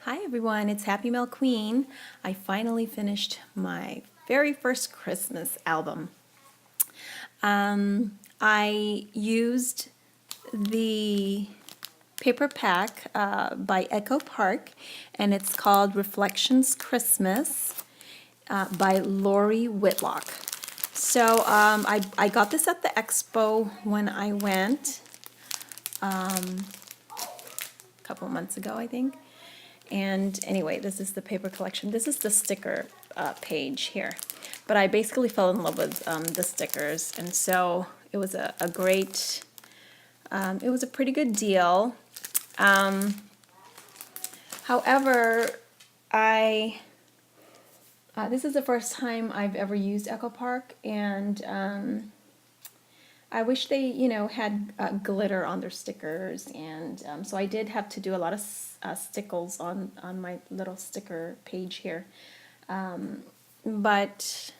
Hi everyone, it's Happy Mail Queen. I finally finished my very first Christmas album. I used the paper pack by Echo Park, and it's called Reflections Christmas by Lori Whitlock. So I got this at the expo when I went a couple months ago, I think. And anyway, this is the paper collection. This is the sticker page here. But I basically fell in love with the stickers, and so it was a great, it was a pretty good deal. However, this is the first time I've ever used Echo Park, and I wish they, had glitter on their stickers, and so I did have to do a lot of stickles on my little sticker page here. But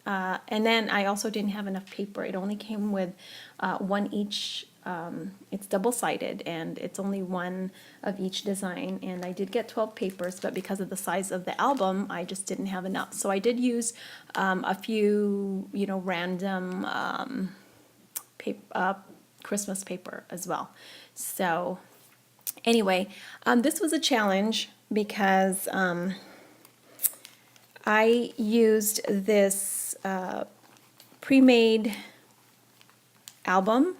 and then I also didn't have enough paper. It only came with one each. It's double-sided, and it's only one of each design. And I did get 12 papers, but because of the size of the album, I just didn't have enough. So I did use a few, random Christmas paper as well. So anyway, this was a challenge because I used this pre-made album.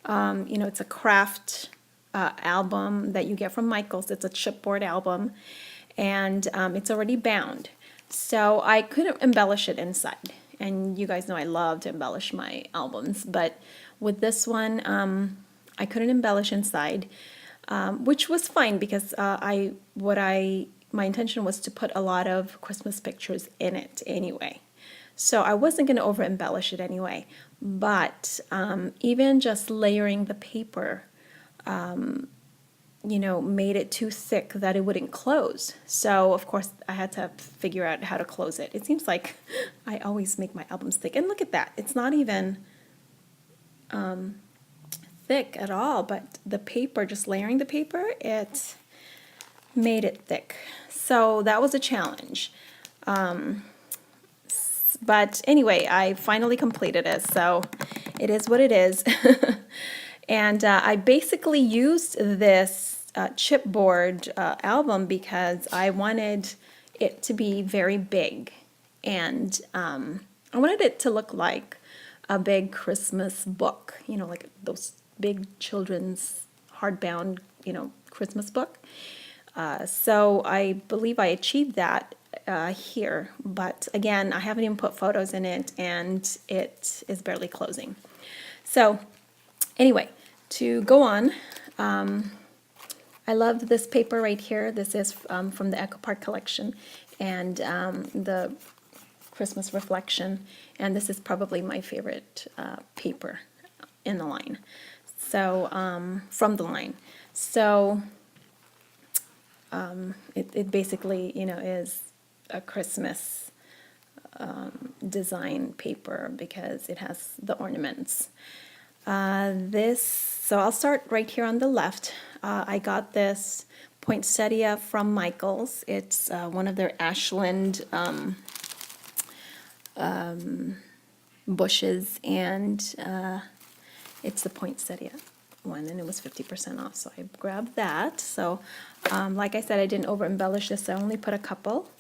It's a craft album that you get from Michaels. It's a chipboard album, and it's already bound. So I couldn't embellish it inside. And you guys know I love to embellish my albums, but with this one, I couldn't embellish inside, which was fine because my intention was to put a lot of Christmas pictures in it anyway. So I wasn't going to over embellish it anyway. But even just layering the paper, made it too thick that it wouldn't close. So of course I had to figure out how to close it. It seems like I always make my albums thick. And look at that. It's not even thick at all, but the paper, just layering the paper, it made it thick. So that was a challenge. But anyway, I finally completed it, so it is what it is. And I basically used this chipboard album because I wanted it to be very big. And I wanted it to look like a big Christmas book, like those big children's hardbound, Christmas book. So I believe I achieved that here, but again, I haven't even put photos in it, and it is barely closing. So anyway, to go on, I love this paper right here. This is from the Echo Park collection, and the Christmas reflection, and this is probably my favorite paper in the line. So from the line. So it basically, is a Christmas design paper because it has the ornaments. So I'll start right here on the left. I got this poinsettia from Michaels. It's one of their Ashland bushes, and it's the poinsettia one, and it was 50% off, so I grabbed that. So like I said, I didn't over embellish this. I only put a couple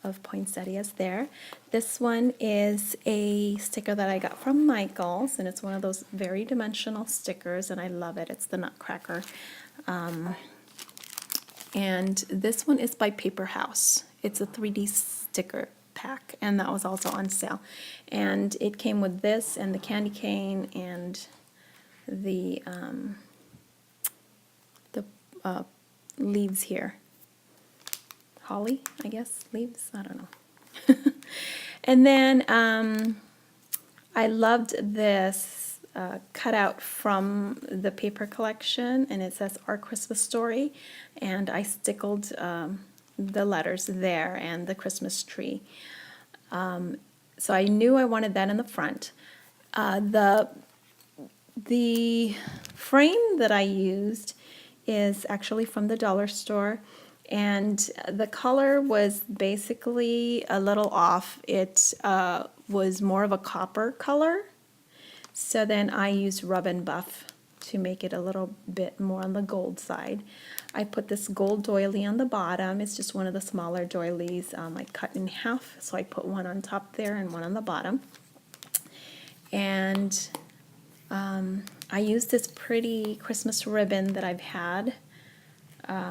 of poinsettias there. This one is a sticker that I got from Michaels, and it's one of those very dimensional stickers, and I love it. It's the Nutcracker. And this one is by Paper House. It's a 3D sticker pack, and that was also on sale. And it came with this and the candy cane and the leaves here. Holly, I guess, leaves, I don't know. And then I loved this cutout from the paper collection, and it says Our Christmas Story, and I stickled the letters there and the Christmas tree. So I knew I wanted that in the front. The frame that I used is actually from the dollar store, and the color was basically a little off. It was more of a copper color, so then I used Rub and Buff to make it a little bit more on the gold side. I put this gold doily on the bottom. It's just one of the smaller doilies. I cut in half, so I put one on top there and one on the bottom. And I used this pretty Christmas ribbon that I've had. I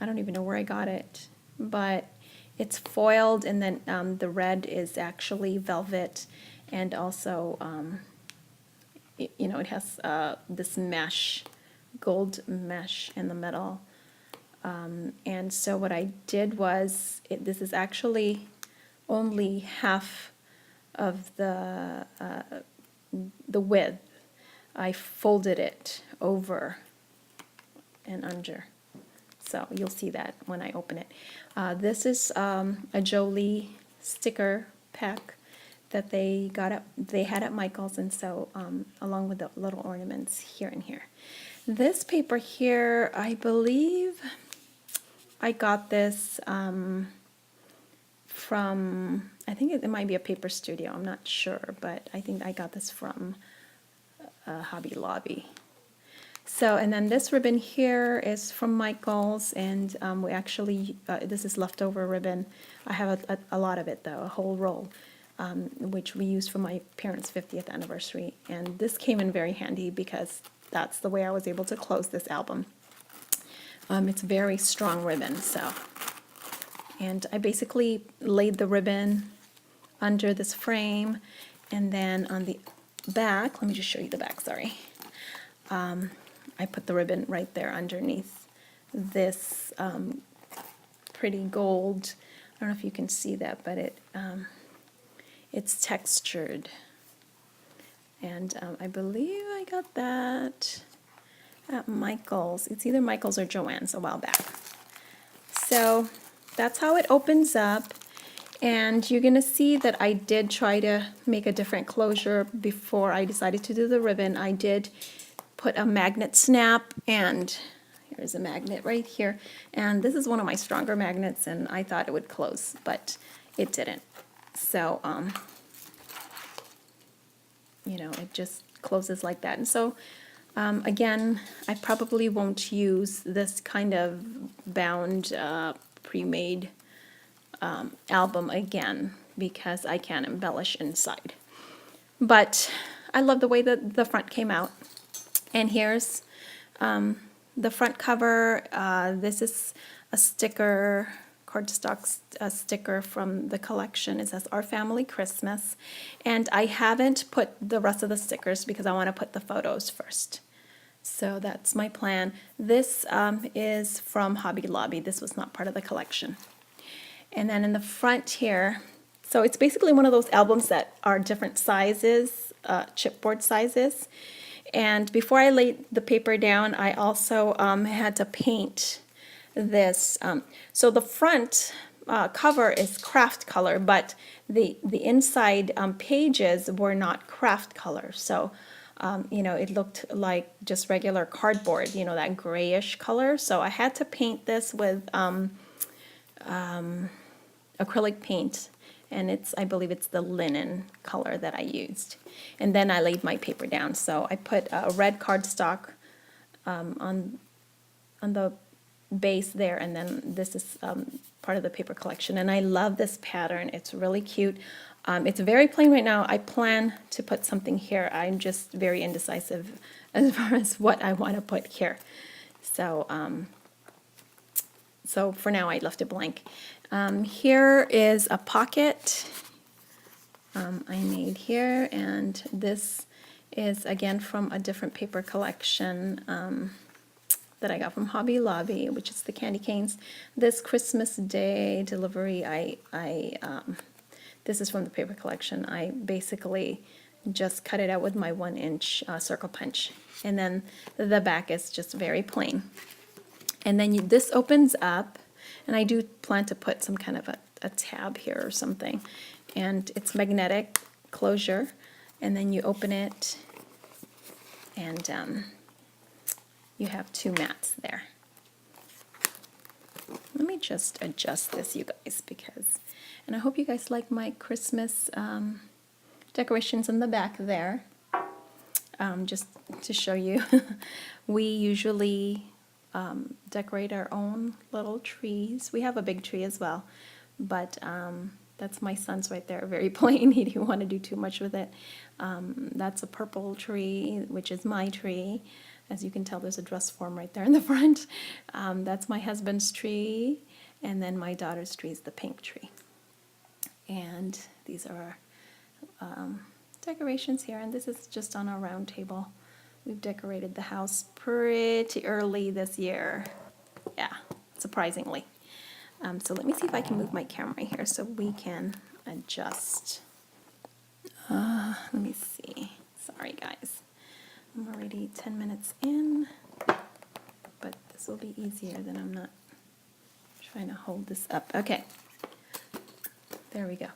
don't even know where I got it, but it's foiled, and then the red is actually velvet, and also, you know, it has this mesh, gold mesh in the middle. And so what I did was, this is actually only half of the width. I folded it over and under. So you'll see that when I open it. This is a Jolie sticker pack that they had at Michael's, and so along with the little ornaments here and here. This paper here, I believe I got this from, I think it might be a paper studio, I'm not sure, but I think I got this from Hobby Lobby. So, and then this ribbon here is from Michael's, and we actually, this is leftover ribbon. I have a lot of it though, a whole roll, which we used for my parents' 50th anniversary. And this came in very handy because that's the way I was able to close this album. It's very strong ribbon, so. And I basically laid the ribbon under this frame, and then on the back, let me just show you the back, sorry. I put the ribbon right there underneath this pretty gold. I don't know if you can see that, but it's textured. And I believe I got that at Michael's. It's either Michael's or Joann's a while back. So that's how it opens up. And you're going to see that I did try to make a different closure before I decided to do the ribbon. I did put a magnet snap, and here's a magnet right here. And this is one of my stronger magnets, and I thought it would close, but it didn't. So, you know, it just closes like that. And so, again, I probably won't use this kind of bound pre-made album again because I can't embellish inside. But I love the way that the front came out. And here's the front cover. This is a sticker, cardstock sticker from the collection. It says Our Family Christmas. And I haven't put the rest of the stickers because I want to put the photos first. So that's my plan. This is from Hobby Lobby. This was not part of the collection. And then in the front here, so it's basically one of those albums that are different sizes, chipboard sizes. And before I laid the paper down, I also had to paint this. So the front cover is craft color, but the inside pages were not craft color. So, you know, it looked like just regular cardboard, you know, that grayish color. So I had to paint this with acrylic paint. And I believe it's the linen color that I used. And then I laid my paper down. So I put a red cardstock on the base there, and then this is part of the paper collection. And I love this pattern. It's really cute. It's very plain right now. I plan to put something here. I'm just very indecisive as far as what I want to put here. So, so for now I left it blank. Here is a pocket I made here, and this is again from a different paper collection that I got from Hobby Lobby, which is the candy canes. This Christmas Day delivery, this is from the paper collection. I basically just cut it out with my 1-inch circle punch, and then the back is just very plain. And then this opens up, and I do plan to put some kind of a tab here or something. And it's magnetic closure, and then you open it, and you have two mats there. Let me just adjust this, you guys, and I hope you guys like my Christmas decorations in the back there. Just to show you, we usually decorate our own little trees. We have a big tree as well, but that's my son's right there, very plain. He didn't want to do too much with it. That's a purple tree, which is my tree. As you can tell, there's a dress form right there in the front. That's my husband's tree, and then my daughter's tree is the pink tree. And these are decorations here, and this is just on our round table. We've decorated the house pretty early this year. Yeah, surprisingly. So let me see if I can move my camera here so we can adjust. Let me see. Sorry, guys. I'm already 10 minutes in, but this will be easier than I'm not trying to hold this up. Okay, there we go.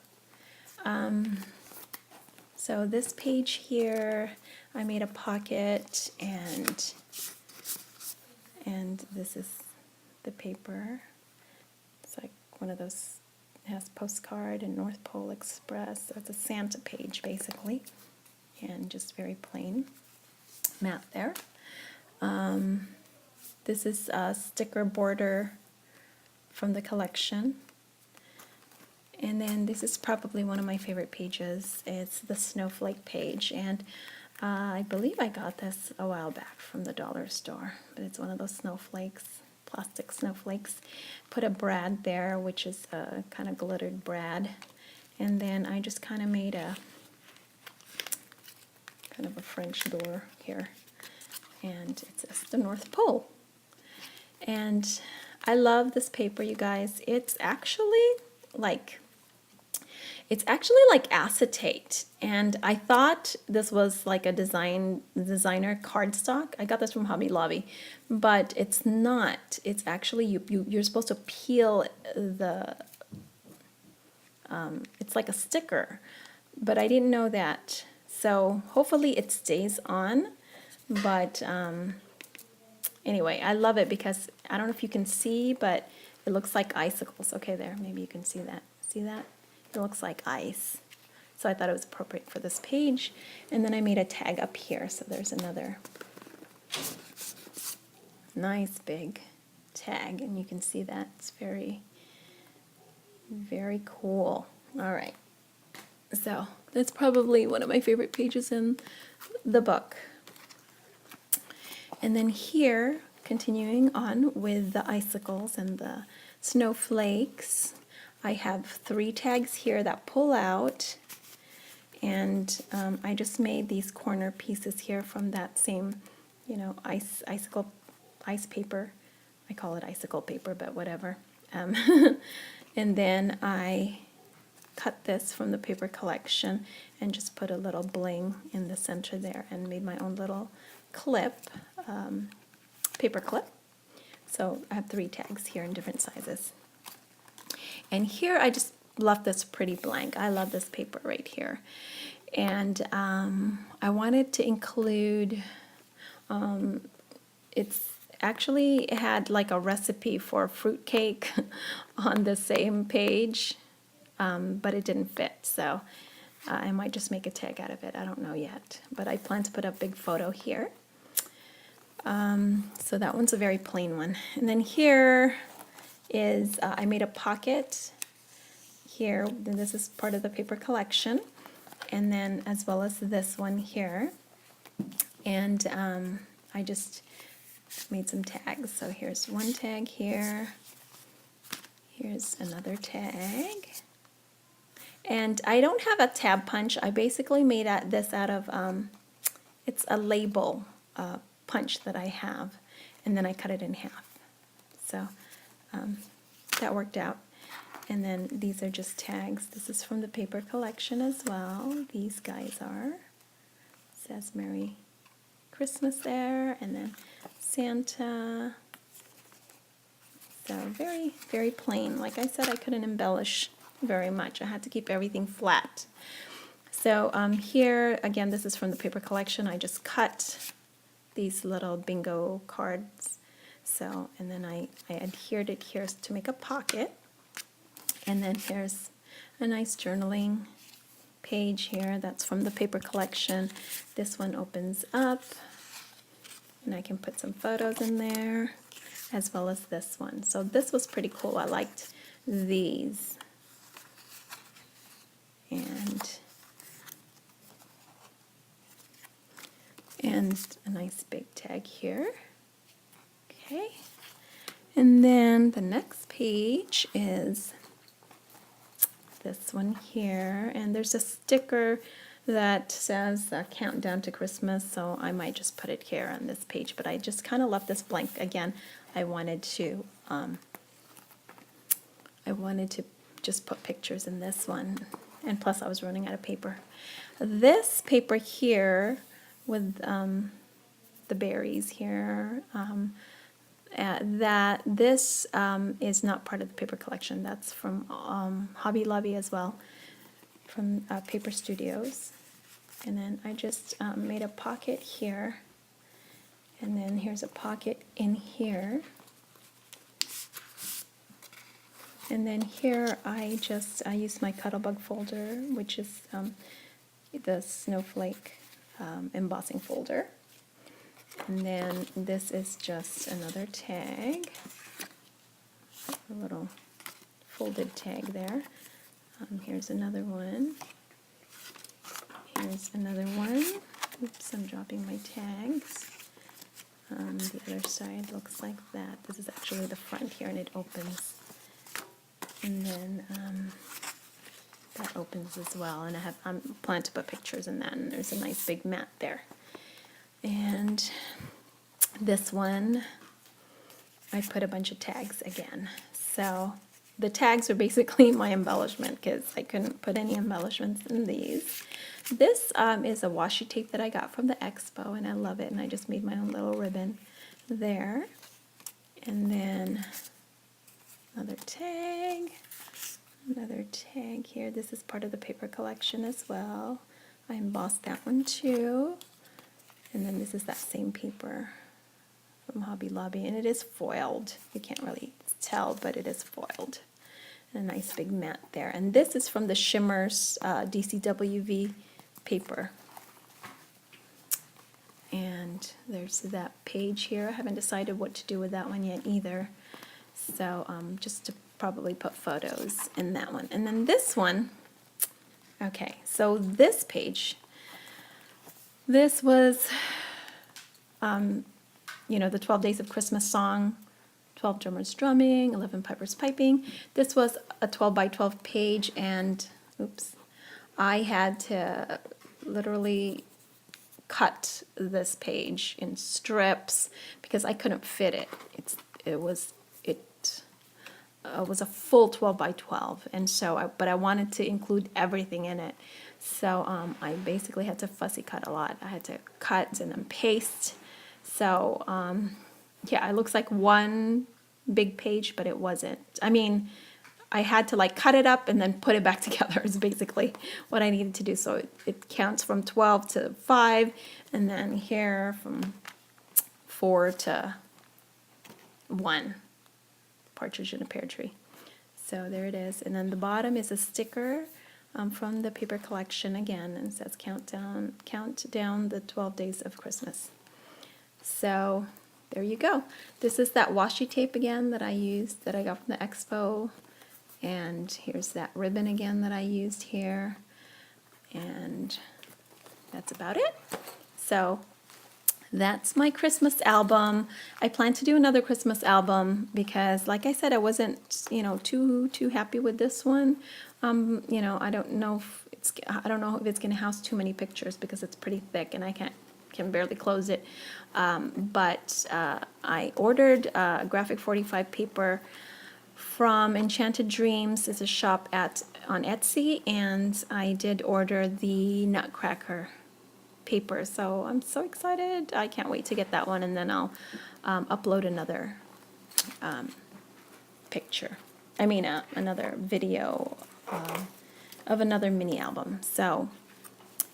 So this page here, I made a pocket, and this is the paper. It's like one of those, it has postcard and North Pole Express. So it's a Santa page basically, and just very plain mat there. This is a sticker border from the collection. And then this is probably one of my favorite pages. It's the snowflake page, and I believe I got this a while back from the dollar store, but it's one of those snowflakes, plastic snowflakes. Put a brad there, which is a kind of glittered brad, and then I just kind of made a kind of a French door here, and it says the North Pole. And I love this paper, you guys. It's actually like acetate, and I thought this was like a designer cardstock. I got this from Hobby Lobby, but it's not. It's actually you're supposed to peel the. It's like a sticker, but I didn't know that. So hopefully it stays on. But anyway, I love it because I don't know if you can see, but it looks like icicles. Okay, there, maybe you can see that. See that? It looks like ice. So I thought it was appropriate for this page. And then I made a tag up here. So there's another nice big tag. And you can see that. It's very, very cool. All right. So that's probably one of my favorite pages in the book. And then here, continuing on with the icicles and the snowflakes, I have 3 tags here that pull out, and I just made these corner pieces here from that same, ice paper. I call it icicle paper, but whatever. And then I cut this from the paper collection and just put a little bling in the center there and made my own little clip, paper clip. So I have 3 tags here in different sizes. And here I just left this pretty blank. I love this paper right here. And I wanted to include, it had like a recipe for fruit cake on the same page, but it didn't fit. So I might just make a tag out of it. I don't know yet. But I plan to put a big photo here. So that one's a very plain one. And then here is, I made a pocket here. This is part of the paper collection. And then as well as this one here. And I just made some tags. So here's one tag here. Here's another tag. And I don't have a tab punch. I basically made this out of, it's a label punch that I have. And then I cut it in half. So that worked out. And then these are just tags. This is from the paper collection as well. These guys are. It says Merry Christmas there, and then Santa. So very, very plain. Like I said, I couldn't embellish very much. I had to keep everything flat. So here, again, this is from the paper collection. I just cut these little bingo cards. So, and then I adhered it here to make a pocket. And then here's a nice journaling page here. That's from the paper collection. This one opens up, and I can put some photos in there, as well as this one. So this was pretty cool. I liked these. And a nice big tag here. Okay. And then the next page is this one here, and there's a sticker that says countdown to Christmas, so I might just put it here on this page, but I just kind of left this blank. Again, I wanted to just put pictures in this one, and plus I was running out of paper. This paper here with the berries here, this is not part of the paper collection. That's from Hobby Lobby as well, from Paper Studios. And then I just made a pocket here, and then here's a pocket in here. And then here I used my Cuttlebug folder, which is the snowflake embossing folder. And then this is just another tag, a little folded tag there. Here's another one. Here's another one. Oops, I'm dropping my tags. The other side looks like that. This is actually the front here, and it opens. And then that opens as well. And I'm planning to put pictures in that, and there's a nice big mat there. And this one, I put a bunch of tags again. So the tags are basically my embellishment because I couldn't put any embellishments in these. This is a washi tape that I got from the expo, and I love it. And I just made my own little ribbon there. And then another tag here. This is part of the paper collection as well. I embossed that one too. And then this is that same paper from Hobby Lobby, and it is foiled. You can't really tell, but it is foiled. And a nice big mat there. And this is from the Shimmers DCWV paper. And there's that page here. I haven't decided what to do with that one yet either. So just to probably put photos in that one. And then this one, okay, so this page, this was, the 12 Days of Christmas song, 12 drummers drumming, 11 pipers piping. This was a 12 by 12 page, and, oops, I had to literally cut this page in strips because I couldn't fit it. It was a full 12 by 12, and so but I wanted to include everything in it. So I basically had to fussy cut a lot. I had to cut and then paste. So yeah, it looks like one big page, but it wasn't. I mean, I had to like cut it up and then put it back together is basically what I needed to do. So it counts from 12 to 5, and then here from 4 to 1. Partridge in a Pear Tree. So there it is. And then the bottom is a sticker from the paper collection again, and it says count down the 12 days of Christmas. So there you go. This is that washi tape again that I used, that I got from the expo. And here's that ribbon again that I used here. And that's about it. So that's my Christmas album. I plan to do another Christmas album because, like I said, I wasn't, too happy with this one. I don't know if it's going to house too many pictures because it's pretty thick and I can barely close it. But I ordered graphic 45 paper from Enchanted Dreams. It's a shop on Etsy, and I did order the Nutcracker paper, so I'm so excited. I can't wait to get that one, and then I'll upload another another video of another mini album. So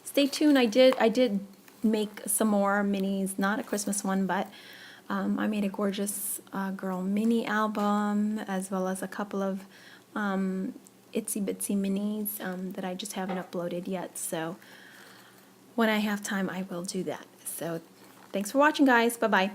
stay tuned. I did make some more minis, not a Christmas one, but I made a gorgeous girl mini album, as well as a couple of itsy bitsy minis that I just haven't uploaded yet. So when I have time, I will do that. So thanks for watching, guys. Bye-bye.